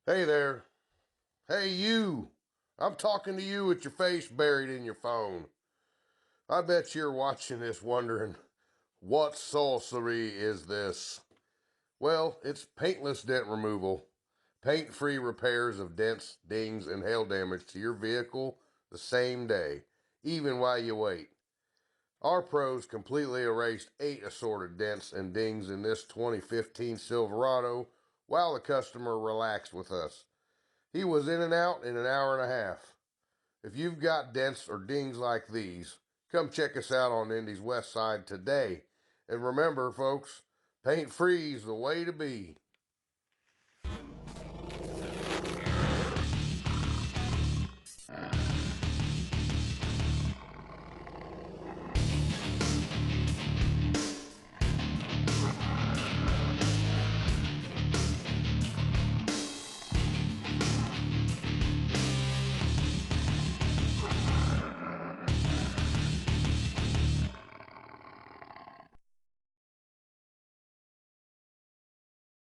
Hey there. Hey, you. I'm talking to you with your face buried in your phone. I bet you're watching this wondering, what sorcery is this? Well, it's paintless dent removal, paint free repairs of dents, dings, and hail damage to your vehicle the same day, even while you wait. Our pros completely erased 8 assorted dents and dings in this 2015 Silverado while the customer relaxed with us. He was in and out in an hour and a half. If you've got dents or dings like these, come check us out on Indy's West Side today. And remember, folks, paint free's the way to be.